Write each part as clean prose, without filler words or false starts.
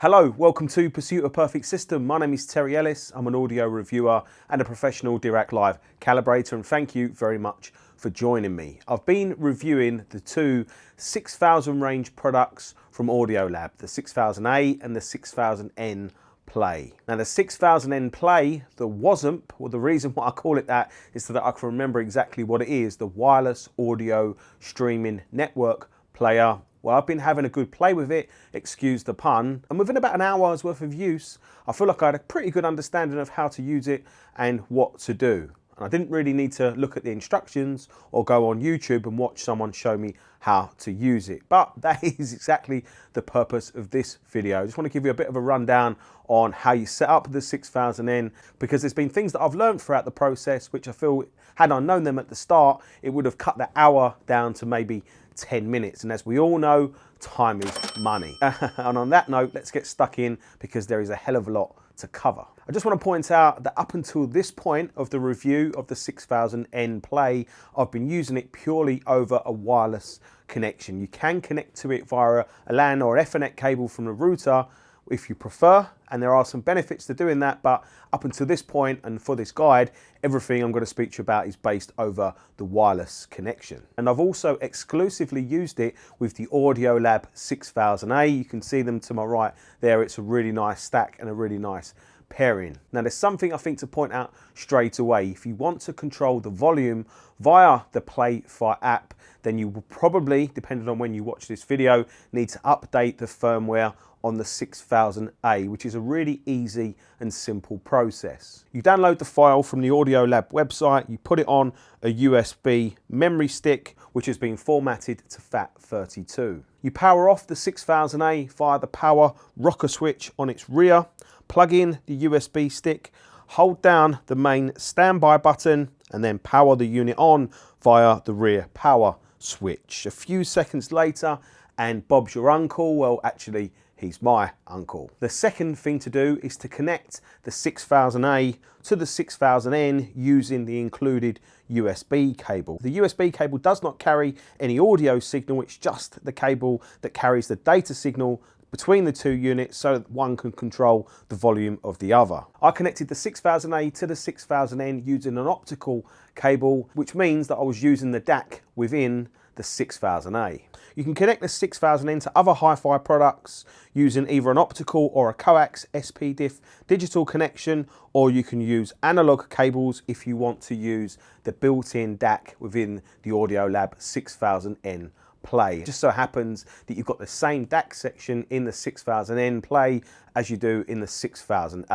Hello, welcome to Pursuit of Perfect System. My name is Terry Ellis. I'm an audio reviewer and a professional Dirac Live calibrator, and thank you very much for joining me. I've been reviewing the two 6000 range products from Audiolab, the 6000A and the 6000N Play. Now the 6000N Play, the WASMP, or the reason why I call it that is so that I can remember exactly what it is, the wireless audio streaming network player. Well, I've been having a good play with it, excuse the pun, and within about an hour's worth of use, I feel like I had a pretty good understanding of how to use it and what to do. And I didn't really need to look at the instructions or go on YouTube and watch someone show me how to use it. But that is exactly the purpose of this video. I just want to give you a bit of a rundown on how you set up the 6000N, because there's been things that I've learned throughout the process, which I feel, had I known them at the start, it would have cut the hour down to maybe 10 minutes. And as we all know, time is money. And on that note, let's get stuck in, because there is a hell of a lot to cover. I just want to point out that up until this point of the review of the 6000N Play, I've been using it purely over a wireless connection. You can connect to it via a LAN or Ethernet cable from the router if you prefer, and there are some benefits to doing that, but up until this point and for this guide, everything I'm going to speak to you about is based over the wireless connection. And I've also exclusively used it with the Audiolab 6000A. You can see them to my right there. It's a really nice stack and a really nice pairing. Now there's something I think to point out straight away. If you want to control the volume via the Playback app, then you will probably, depending on when you watch this video, need to update the firmware on the 6000A, which is a really easy and simple process. You download the file from the Audiolab website, you put it on a USB memory stick, which has been formatted to FAT32. You power off the 6000A via the power rocker switch on its rear, plug in the USB stick, hold down the main standby button, and then power the unit on via the rear power switch. A few seconds later, and Bob's your uncle. Well, actually, he's my uncle. The second thing to do is to connect the 6000A to the 6000N using the included USB cable. The USB cable does not carry any audio signal, it's just the cable that carries the data signal between the two units so that one can control the volume of the other. I connected the 6000A to the 6000N using an optical cable, which means that I was using the DAC within the 6000A. You can connect the 6000N to other HiFi products using either an optical or a coax SPDIF digital connection, or you can use analog cables if you want to use the built-in DAC within the Audiolab 6000N Play. It just so happens that you've got the same DAC section in the 6000N Play as you do in the 6000A.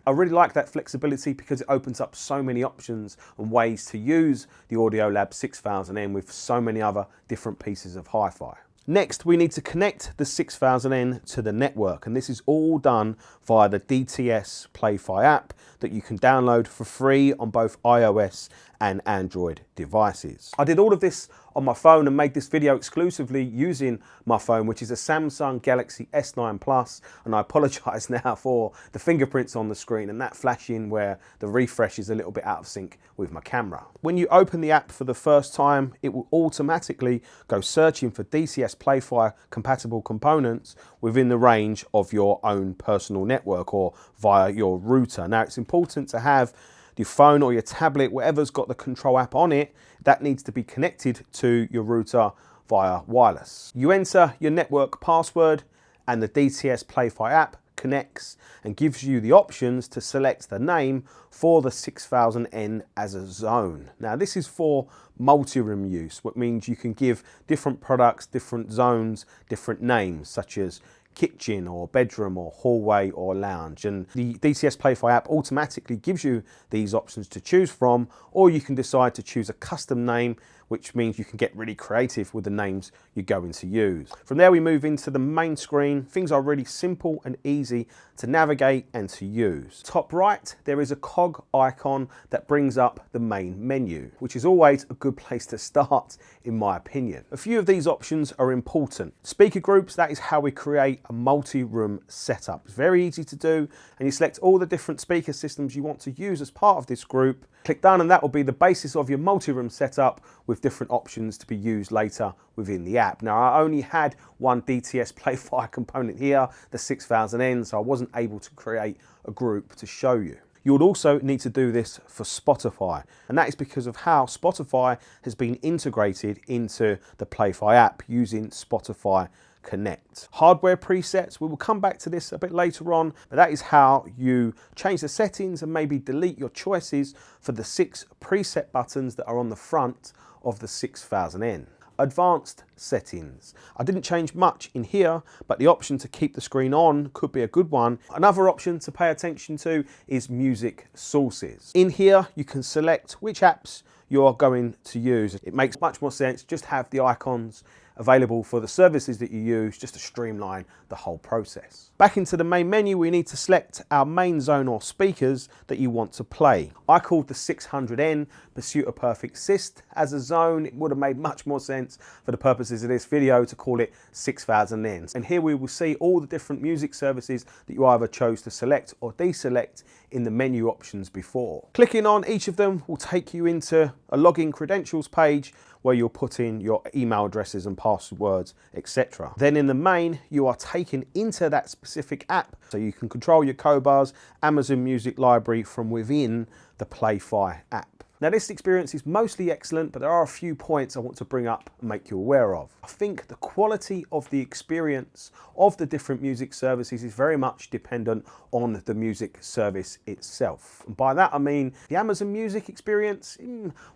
I really like that flexibility because it opens up so many options and ways to use the Audiolab 6000N with so many other different pieces of HiFi. Next, we need to connect the 6000N to the network, and this is all done via the DTS Playback app that you can download for free on both iOS and Android devices. I did all of this on my phone and made this video exclusively using my phone, which is a Samsung Galaxy S9 Plus, and I apologize now for the fingerprints on the screen and that flashing where the refresh is a little bit out of sync with my camera. When you open the app for the first time, it will automatically go searching for DCS Playback compatible components within the range of your own personal network or via your router. Now it's important to have your phone or your tablet, whatever's got the control app on it, that needs to be connected to your router via wireless. You enter your network password and the DTS Playback app connects and gives you the options to select the name for the 6000N as a zone. Now this is for multi-room use, which means you can give different products, different zones, different names, such as kitchen or bedroom or hallway or lounge, and the DTS Playback app automatically gives you these options to choose from, or you can decide to choose a custom name, which means you can get really creative with the names you're going to use. From there we move into the main screen. Things are really simple and easy to navigate and to use. Top right, there is a cog icon that brings up the main menu, which is always a good place to start in my opinion. A few of these options are important. Speaker groups, that is how we create a multi-room setup. It's very easy to do, and you select all the different speaker systems you want to use as part of this group, Click done and that will be the basis of your multi-room setup with different options to be used later within the app. Now I only had one DTS Playfire component here, the 6000N, so I wasn't able to create a group to show you. You would also need to do this for Spotify, and that is because of how Spotify has been integrated into the Playfire app using Spotify Connect. Hardware presets, we will come back to this a bit later on, but that is how you change the settings and maybe delete your choices for the 6 preset buttons that are on the front of the 6000N. Advanced settings. I didn't change much in here, but the option to keep the screen on could be a good one. Another option to pay attention to is music sources. In here, you can select which apps you are going to use. It makes much more sense just have the icons available for the services that you use just to streamline the whole process. Back into the main menu, we need to select our main zone or speakers that you want to play. I called the 600N Pursuit of Perfect Syst as a zone. It would have made much more sense for the purposes of this video to call it 6000N. And here we will see all the different music services that you either chose to select or deselect in the menu options before. Clicking on each of them will take you into a login credentials page where you'll put in your email addresses and passwords, etc. Then in the main, you are taken into that specific app, so you can control your Qobuz Amazon Music library from within the Playfire app. Now this experience is mostly excellent, but there are a few points I want to bring up and make you aware of. I think the quality of the experience of the different music services is very much dependent on the music service itself. And by that I mean the Amazon Music experience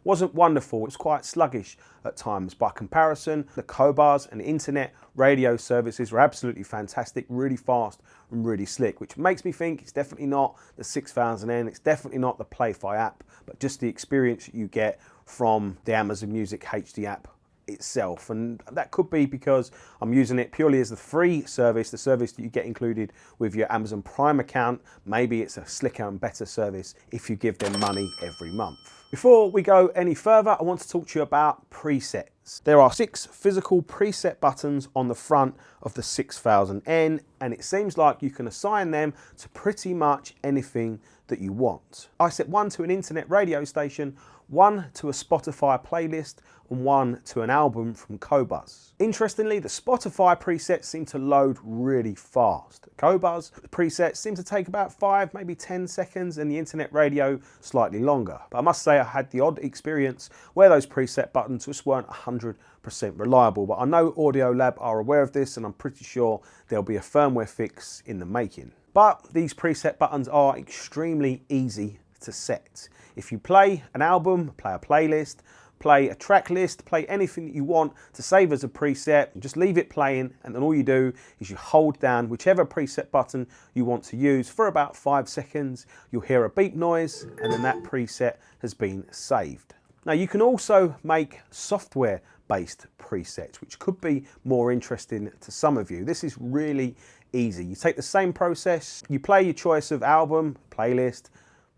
wasn't wonderful. It was quite sluggish at times. By comparison, the Qobuz and internet radio services were absolutely fantastic, really fast and really slick, which makes me think it's definitely not the 6000N, it's definitely not the Playfire app, but just the experience that you get from the Amazon Music HD app itself. And that could be because I'm using it purely as the free service, the service that you get included with your Amazon Prime account. Maybe it's a slicker and better service if you give them money every month. Before we go any further, I want to talk to you about presets. There are 6 physical preset buttons on the front of the 6000N, and it seems like you can assign them to pretty much anything that you want. I set one to an internet radio station, one to a Spotify playlist, and one to an album from Qobuz. Interestingly, the Spotify presets seem to load really fast. Qobuz presets seem to take about 5, maybe 10 seconds, and the internet radio slightly longer. But I must say I had the odd experience where those preset buttons just weren't 100% reliable. But I know Audiolab are aware of this, and I'm pretty sure there'll be a firmware fix in the making. But these preset buttons are extremely easy to set. If you play an album, play a playlist, play a track list, play anything that you want to save as a preset, just leave it playing, and then all you do is you hold down whichever preset button you want to use for about 5 seconds. You'll hear a beep noise, and then that preset has been saved. Now you can also make software-based presets, which could be more interesting to some of you. This is really easy. You take the same process, you play your choice of album, playlist,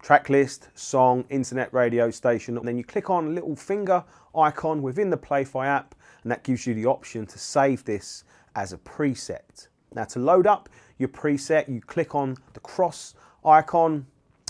track list, song, internet radio station, and then you click on a little finger icon within the Playfire app, and that gives you the option to save this as a preset. Now to load up your preset, you click on the cross icon,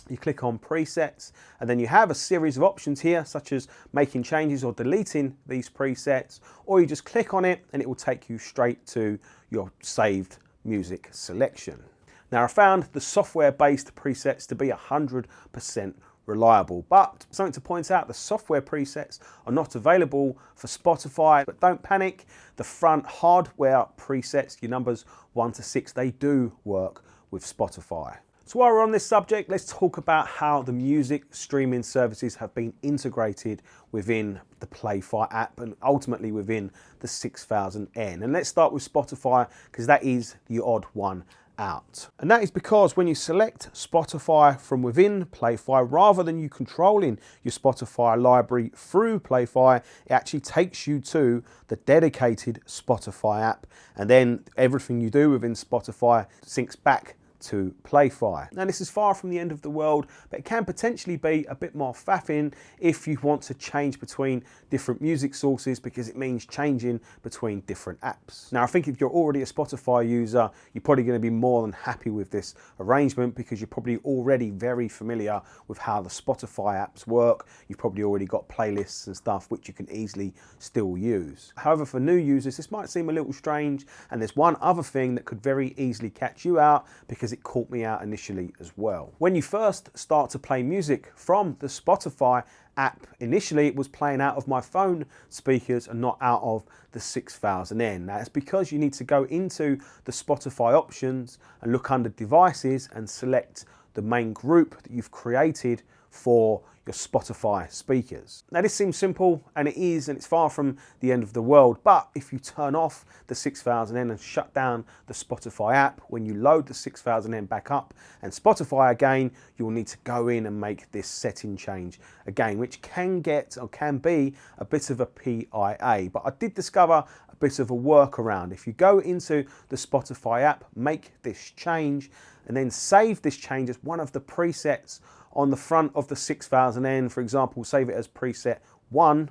you click on presets, and then you have a series of options here, such as making changes or deleting these presets, or you just click on it and it will take you straight to your saved music selection. Now I found the software-based presets to be 100% reliable, but something to point out, the software presets are not available for Spotify, but don't panic, the front hardware presets, your numbers 1 to 6, they do work with Spotify. So while we're on this subject, let's talk about how the music streaming services have been integrated within the Playfire app and ultimately within the 6000N. And let's start with Spotify, because that is the odd one out. And that is because when you select Spotify from within Playfire, rather than you controlling your Spotify library through Playfire, it actually takes you to the dedicated Spotify app, and then everything you do within Spotify syncs back to Playfi. Now this is far from the end of the world, but it can potentially be a bit more faffing if you want to change between different music sources, because it means changing between different apps. Now I think if you're already a Spotify user, you're probably going to be more than happy with this arrangement, because you're probably already very familiar with how the Spotify apps work. You've probably already got playlists and stuff which you can easily still use. However, for new users this might seem a little strange, and there's one other thing that could very easily catch you out, because it caught me out initially as well. When you first start to play music from the Spotify app, initially it was playing out of my phone speakers and not out of the 6000N. Now it's because you need to go into the Spotify options and look under devices and select the main group that you've created for your Spotify speakers. Now this seems simple, and it is, and it's far from the end of the world, but if you turn off the 6000N and shut down the Spotify app, when you load the 6000N back up and Spotify again, you'll need to go in and make this setting change again, which can be a bit of a PIA, but I did discover a bit of a workaround. If you go into the Spotify app, make this change, and then save this change as one of the presets on the front of the 6000N, for example, save it as preset 1.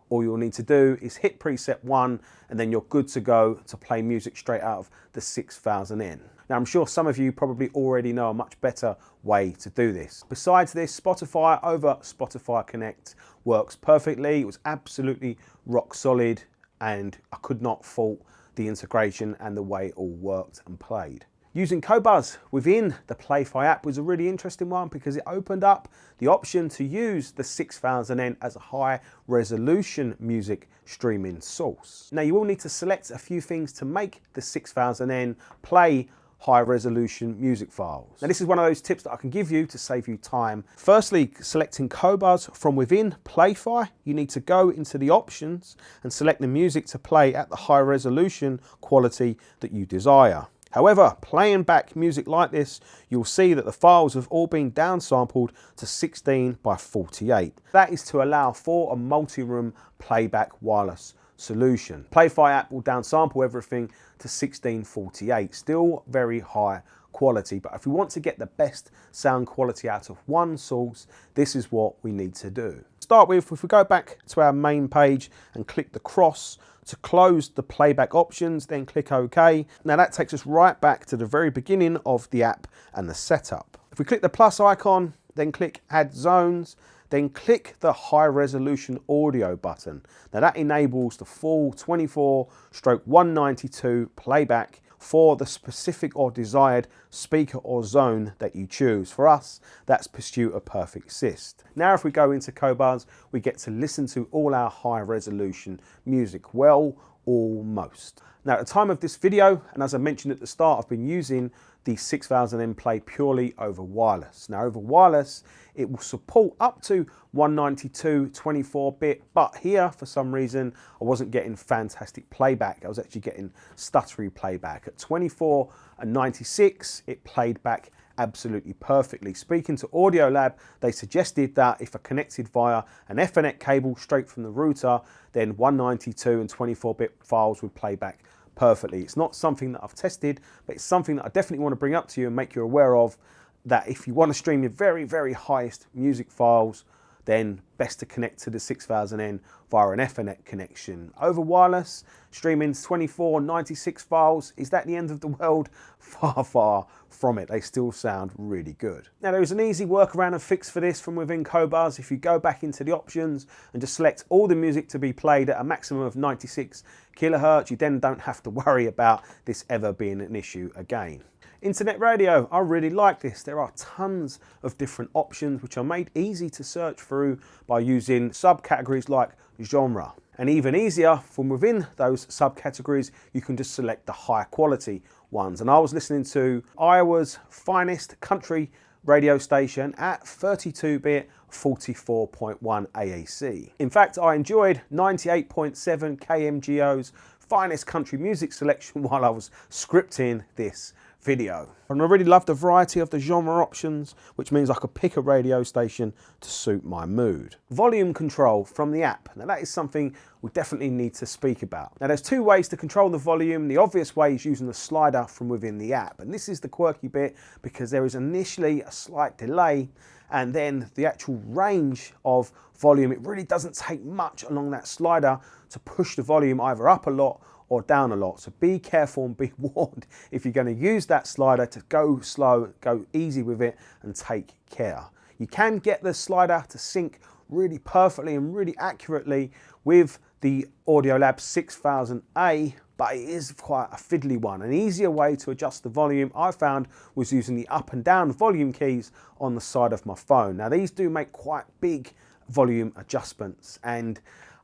All you'll need to do is hit preset 1, and then you're good to go to play music straight out of the 6000N. Now I'm sure some of you probably already know a much better way to do this. Besides this, Spotify over Spotify Connect works perfectly. It was absolutely rock solid, and I could not fault the integration and the way it all worked and played. Using Qobuz within the Playfi app was a really interesting one, because it opened up the option to use the 6000N as a high resolution music streaming source. Now you will need to select a few things to make the 6000N play high resolution music files. Now this is one of those tips that I can give you to save you time. Firstly, selecting Qobuz from within Playfi, you need to go into the options and select the music to play at the high resolution quality that you desire. However, playing back music like this, you'll see that the files have all been downsampled to 16 by 48. That is to allow for a multi-room playback wireless solution. Playfi app will downsample everything to 1648, still very high quality, but if we want to get the best sound quality out of one source, this is what we need to do. To start with, if we go back to our main page and click the cross to close the playback options, then click OK. Now that takes us right back to the very beginning of the app and the setup. If we click the plus icon, then click Add Zones, then click the High Resolution Audio button. Now that enables the full 24/192 playback for the specific or desired speaker or zone that you choose. For us, that's Pursuit of Perfect Assist. Now if we go into Qobuz, we get to listen to all our high resolution music. Well, almost. Now at the time of this video, and as I mentioned at the start, I've been using the 6000N Play purely over wireless. Now over wireless, it will support up to 192 24-bit, but here for some reason I wasn't getting fantastic playback. I was actually getting stuttery playback. At 24 and 96, it played back absolutely perfectly. Speaking to Audiolab, they suggested that if I connected via an Ethernet cable straight from the router, then 192 and 24-bit files would play back perfectly. It's not something that I've tested, but it's something that I definitely want to bring up to you and make you aware of, that if you want to stream your very, very highest music files, then best to connect to the 6000N via an Ethernet connection. Over wireless, streaming 2496 files, is that the end of the world? Far, far from it. They still sound really good. Now there is an easy workaround and fix for this from within Qobuz. If you go back into the options and just select all the music to be played at a maximum of 96 kilohertz, you then don't have to worry about this ever being an issue again. Internet radio, I really like this. There are tons of different options which are made easy to search through by using subcategories like genre. And even easier, from within those subcategories, you can just select the high quality ones. And I was listening to Iowa's finest country radio station at 32-bit 44.1 AAC. In fact, I enjoyed 98.7 KMGO's finest country music selection while I was scripting this video. And I really love the variety of the genre options, which means I could pick a radio station to suit my mood. Volume control from the app. Now that is something we definitely need to speak about. Now there's two ways to control the volume. The obvious way is using the slider from within the app. And this is the quirky bit because there is initially a slight delay, and then the actual range of volume, it really doesn't take much along that slider to push the volume either up a lot or down a lot. So be careful and be warned if you're going to use that slider to go slow, go easy with it and take care. You can get the slider to sync really perfectly and really accurately with the Audiolab 6000A, but it is quite a fiddly one. An easier way to adjust the volume I found was using the up and down volume keys on the side of my phone. Now these do make quite big volume adjustments, and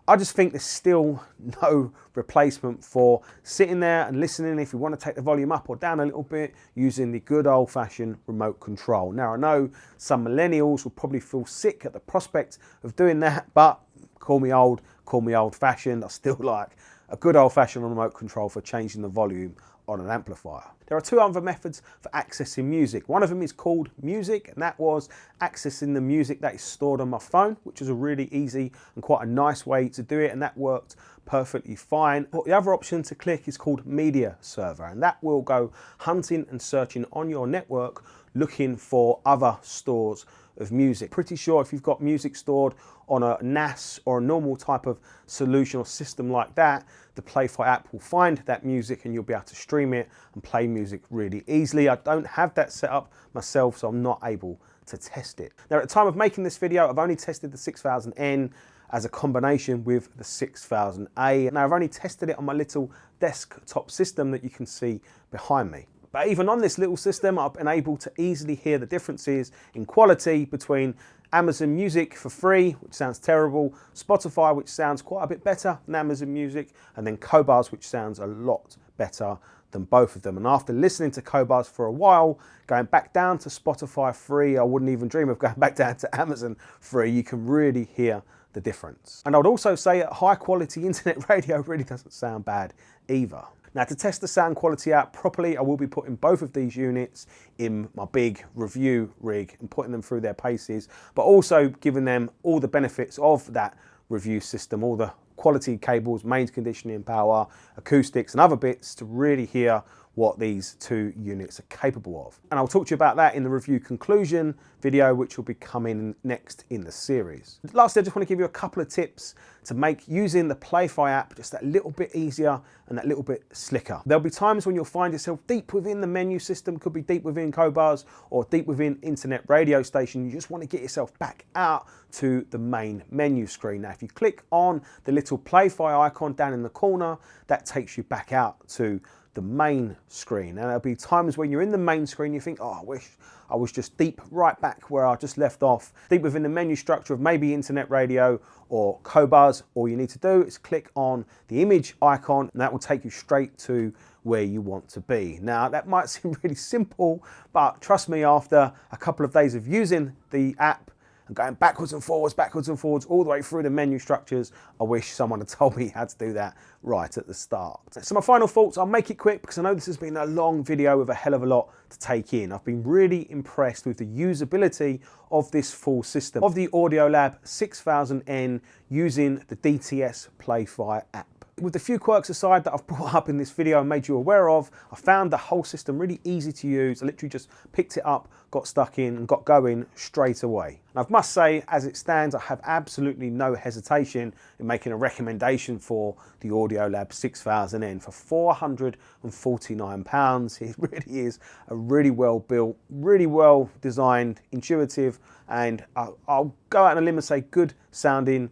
I just think there's still no replacement for sitting there and listening if you want to take the volume up or down a little bit using the good old-fashioned remote control. Now I know some millennials will probably feel sick at the prospect of doing that, but call me old, call me old-fashioned. I still like a good old-fashioned remote control for changing the volume on an amplifier. There are two other methods for accessing music. One of them is called music, and that was accessing the music that is stored on my phone, which is a really easy and quite a nice way to do it, and that worked perfectly fine. But the other option to click is called media server, and that will go hunting and searching on your network looking for other stores of music. Pretty sure if you've got music stored on a NAS or a normal type of solution or system like that, the Playback app will find that music and you'll be able to stream it and play music really easily. I don't have that set up myself, so I'm not able to test it. Now, at the time of making this video, I've only tested the 6000N as a combination with the 6000A. Now, I've only tested it on my little desktop system that you can see behind me. But even on this little system, I've been able to easily hear the differences in quality between Amazon Music for free, which sounds terrible, Spotify, which sounds quite a bit better than Amazon Music, and then Qobuz, which sounds a lot better than both of them. And after listening to Qobuz for a while, going back down to Spotify free, I wouldn't even dream of going back down to Amazon free. You can really hear the difference. And I would also say that high quality internet radio really doesn't sound bad either. Now, to test the sound quality out properly, I will be putting both of these units in my big review rig and putting them through their paces, but also giving them all the benefits of that review system, all the quality cables, mains conditioning power, acoustics and other bits to really hear what these two units are capable of. And I'll talk to you about that in the review conclusion video, which will be coming next in the series. Lastly, I just want to give you a couple of tips to make using the Playback app just that little bit easier and that little bit slicker. There'll be times when you'll find yourself deep within the menu system, could be deep within Qobuz or deep within internet radio station. You just want to get yourself back out to the main menu screen. Now, if you click on the little Playback icon down in the corner, that takes you back out to the main screen. And there'll be times when you're in the main screen, you think, oh, I wish I was just deep right back where I just left off, deep within the menu structure of maybe internet radio or Qobuz. All you need to do is click on the image icon and that will take you straight to where you want to be. Now, that might seem really simple, but trust me, after a couple of days of using the app and going backwards and forwards, all the way through the menu structures, I wish someone had told me how to do that right at the start. So my final thoughts, I'll make it quick because I know this has been a long video with a hell of a lot to take in. I've been really impressed with the usability of this full system, of the Audiolab 6000N using the DTS Playback app. With the few quirks aside that I've brought up in this video and made you aware of, I found the whole system really easy to use. I literally just picked it up, got stuck in and got going straight away. And I must say, as it stands, I have absolutely no hesitation in making a recommendation for the Audiolab 6000N for £449. It really is a really well built, really well designed, intuitive, and I'll go out on a limb and say good sounding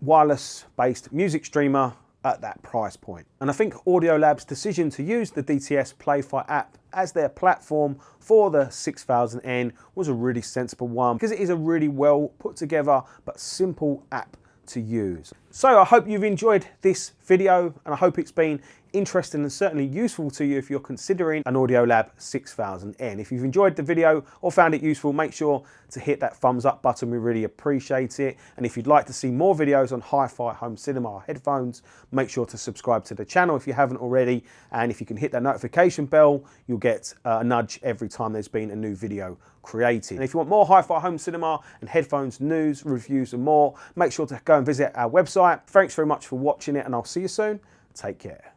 wireless based music streamer at that price point. And I think Audiolab's decision to use the DTS Playback app as their platform for the 6000N was a really sensible one because it is a really well put together but simple app to use. So I hope you've enjoyed this video and I hope it's been interesting and certainly useful to you if you're considering an Audiolab 6000N. If you've enjoyed the video or found it useful, make sure to hit that thumbs up button. We really appreciate it. And if you'd like to see more videos on HiFi home cinema headphones, make sure to subscribe to the channel if you haven't already. And if you can hit that notification bell, you'll get a nudge every time there's been a new video created. And if you want more HiFi home cinema and headphones news, reviews and more, make sure to go and visit our website. Thanks very much for watching it, and I'll see you soon. Take care.